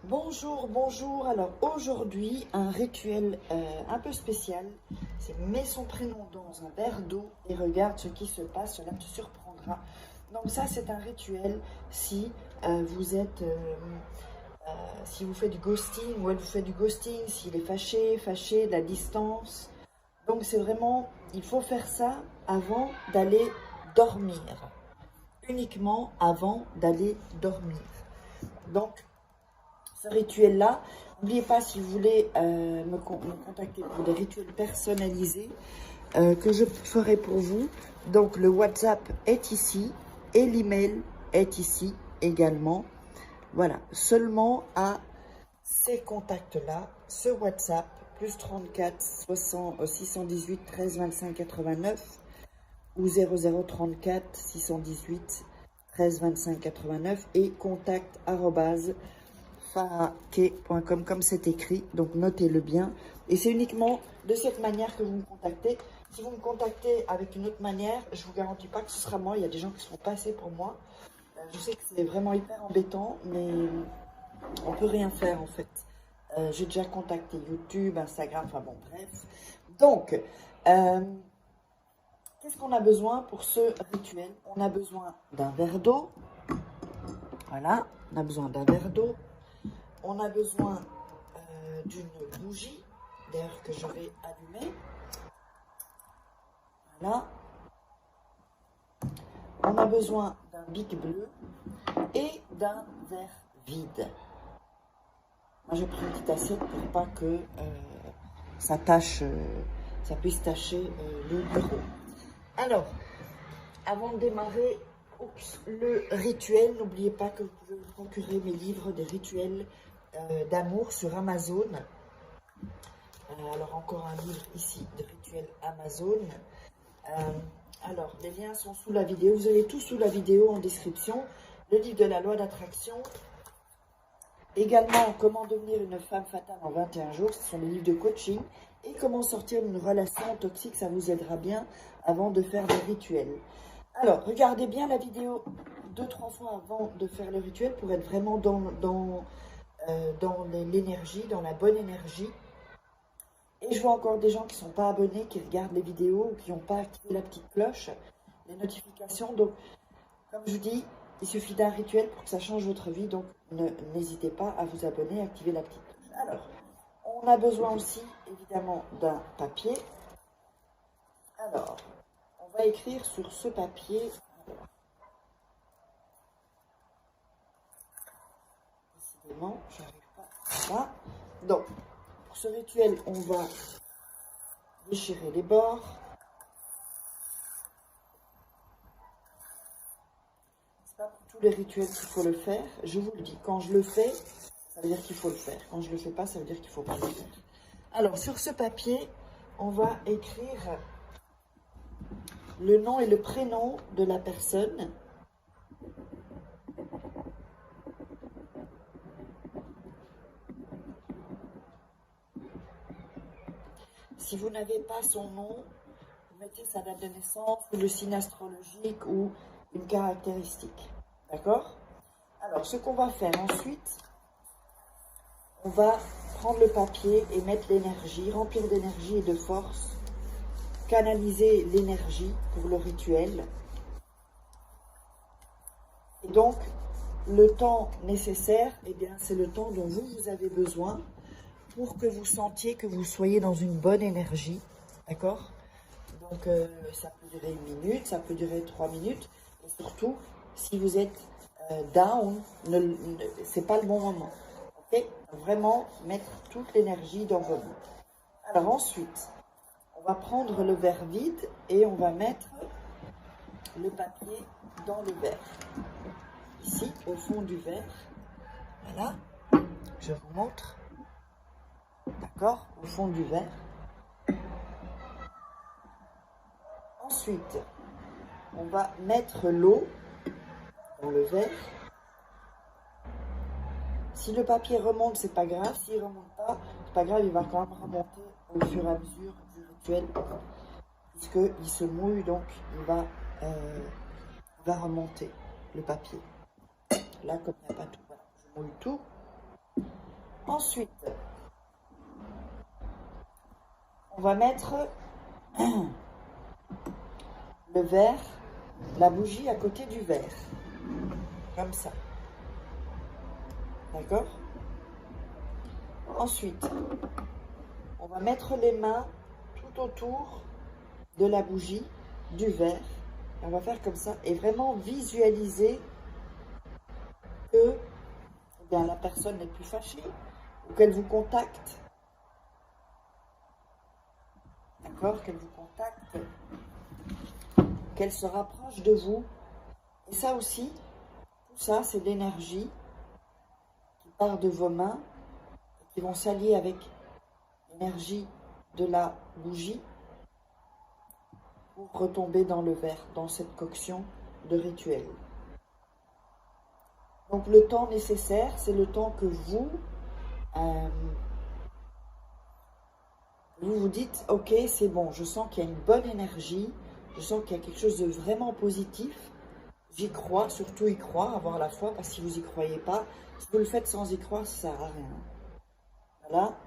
Bonjour, bonjour. Alors aujourd'hui, un rituel un peu spécial. C'est mets son prénom dans un verre d'eau et regarde ce qui se passe. Cela te surprendra. Donc ça, c'est un rituel si vous êtes, si vous faites du ghosting ou elle vous fait du ghosting, s'il est fâché, de la distance. Donc c'est vraiment, il faut faire ça avant d'aller dormir. Uniquement avant d'aller dormir. Donc ce rituel-là, n'oubliez pas si vous voulez me contacter pour des rituels personnalisés que je ferai pour vous. Donc le WhatsApp est ici et l'email est ici également. Voilà, seulement à ces contacts-là, ce WhatsApp, plus 34 60 618 13 25 89 ou 0034 618 13 25 89 et contact farake.com comme c'est écrit, donc notez-le bien. Et c'est uniquement de cette manière que vous me contactez. Si vous me contactez avec une autre manière, je vous garantis pas que ce sera moi. Il y a des gens qui seront passés pour moi. Je sais que c'est vraiment hyper embêtant, mais on peut rien faire en fait. J'ai déjà contacté YouTube, Instagram, enfin bon, bref. Donc, qu'est-ce qu'on a besoin pour ce rituel? On a besoin d'un verre d'eau. Voilà, on a besoin d'un verre d'eau. On a besoin d'une bougie, d'ailleurs que je vais allumer. Voilà. On a besoin d'un bic bleu et d'un verre vide. Moi, j'ai pris une petite assiette pour pas que ça tâche, ça puisse tacher le bureau. Alors, avant de démarrer le rituel, n'oubliez pas que vous pouvez vous procurer mes livres des rituels d'amour sur Amazon. Alors encore un livre ici de rituels Amazon. Alors les liens sont sous la vidéo. Vous avez tout sous la vidéo en description. Le livre de la loi d'attraction. Également comment devenir une femme fatale en 21 jours. Ce sont les livres de coaching. Et comment sortir d'une relation toxique. Ça vous aidera bien avant de faire des rituels. Alors regardez bien la vidéo 2-3 fois avant de faire le rituel pour être vraiment dans l'énergie, dans la bonne énergie. Et je vois encore des gens qui ne sont pas abonnés, qui regardent les vidéos ou qui n'ont pas activé la petite cloche, les notifications. Donc, comme je vous dis, il suffit d'un rituel pour que ça change votre vie. Donc, n'hésitez pas à vous abonner et activer la petite cloche. Alors, on a besoin aussi, évidemment, d'un papier. Alors, on va écrire sur ce papier. Alors, décidément, je n'arrive pas à ça. Donc, pour ce rituel, on va déchirer les bords. C'est pas pour tous les rituels qu'il faut le faire. Je vous le dis, quand je le fais, ça veut dire qu'il faut le faire. Quand je le fais pas, ça veut dire qu'il faut pas le faire. Alors, sur ce papier, on va écrire le nom et le prénom de la personne. Si vous n'avez pas son nom, vous mettez sa date de naissance, ou le signe astrologique ou une caractéristique. D'accord? Alors, ce qu'on va faire ensuite, on va prendre le papier et mettre l'énergie, remplir d'énergie et de force, canaliser l'énergie pour le rituel. Et donc, le temps nécessaire, eh bien, c'est le temps dont vous avez besoin pour que vous sentiez que vous soyez dans une bonne énergie, d'accord? Donc, ça peut durer 1 minute, ça peut durer 3 minutes, et surtout, si vous êtes down, c'est pas le bon moment, ok? Vraiment mettre toute l'énergie dans vos mains. Alors ensuite, on va prendre le verre vide et on va mettre le papier dans le verre. Ici, au fond du verre, voilà, je vous montre. D'accord, au fond du verre. Ensuite, on va mettre l'eau dans le verre. Si le papier remonte, c'est pas grave. S'il ne remonte pas, c'est pas grave, il va quand même remonter au fur et à mesure du rituel. Puisqu'il se mouille, donc il va remonter le papier. Là, comme il n'y a pas tout, voilà, je mouille tout. Ensuite, on va mettre le verre, la bougie à côté du verre, comme ça. D'accord? Ensuite, on va mettre les mains tout autour de la bougie, du verre. On va faire comme ça et vraiment visualiser que eh bien, la personne n'est plus fâchée ou qu'elle vous contacte. D'accord? Qu'elle vous contacte, qu'elle se rapproche de vous. Et ça aussi, tout ça, c'est de l'énergie qui part de vos mains et qui vont s'allier avec l'énergie de la bougie pour retomber dans le verre, dans cette coction de rituel. Donc le temps nécessaire, c'est le temps que vous vous dites, ok, c'est bon, je sens qu'il y a une bonne énergie, je sens qu'il y a quelque chose de vraiment positif, j'y crois, surtout y croire, avoir la foi, parce que si vous n'y croyez pas, si vous le faites sans y croire, ça ne sert à rien. Voilà.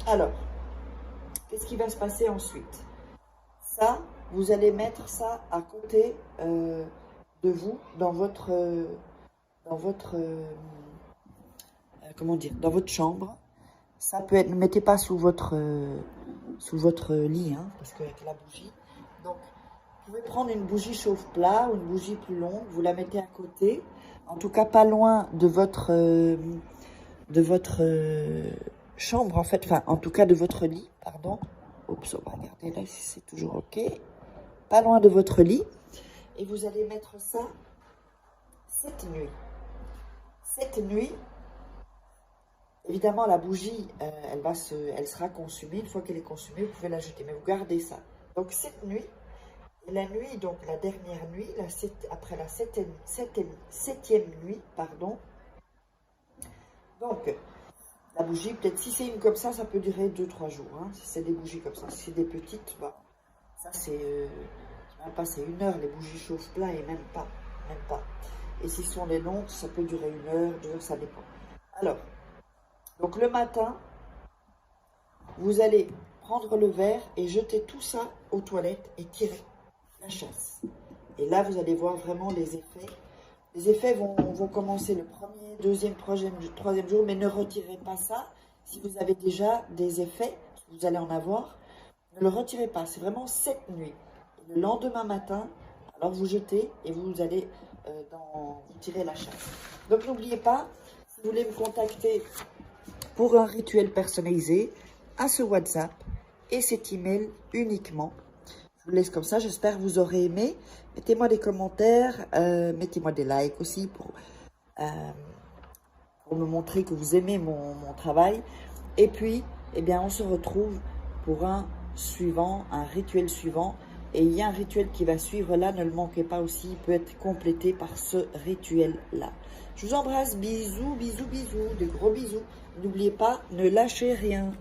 Alors, qu'est-ce qui va se passer ensuite? Ça, vous allez mettre ça à côté de vous, dans votre comment dire, dans votre chambre. Ça peut être, ne mettez pas sous votre lit, hein, parce qu'avec la bougie. Donc, vous pouvez prendre une bougie chauffe-plat ou une bougie plus longue, vous la mettez à côté, en tout cas pas loin de votre chambre, en fait, enfin, en tout cas de votre lit, pardon. Oups, on va regarder là si c'est toujours ok. Pas loin de votre lit. Et vous allez mettre ça cette nuit. Cette nuit, évidemment, la bougie, elle sera consumée. Une fois qu'elle est consumée, vous pouvez la jeter, mais vous gardez ça. Donc, cette nuit, et la nuit, donc la dernière nuit, après la septième nuit, pardon. Donc, la bougie, peut-être si c'est une comme ça peut durer 2-3 jours. Hein, si c'est des bougies comme ça. Si c'est des petites, bah, ça c'est même pas, c'est 1 heure. Les bougies chauffe-plat et même pas. Et si ce sont les longues, ça peut durer 1 heure, 2 heures, ça dépend. Alors, donc le matin, vous allez prendre le verre et jeter tout ça aux toilettes et tirer la chasse. Et là, vous allez voir vraiment les effets. Les effets vont commencer le premier, deuxième, troisième jour, mais ne retirez pas ça. Si vous avez déjà des effets, vous allez en avoir, ne le retirez pas. C'est vraiment cette nuit. Et le lendemain matin, alors vous jetez et vous allez vous tirer la chasse. Donc n'oubliez pas, si vous voulez me contacter pour un rituel personnalisé, à ce WhatsApp et cet email uniquement. Je vous laisse comme ça, j'espère que vous aurez aimé. Mettez-moi des commentaires, mettez-moi des likes aussi pour me montrer que vous aimez mon travail. Et puis, eh bien, on se retrouve pour un rituel suivant. Et il y a un rituel qui va suivre là, ne le manquez pas aussi, il peut être complété par ce rituel-là. Je vous embrasse, bisous, bisous, bisous, de gros bisous. N'oubliez pas, ne lâchez rien.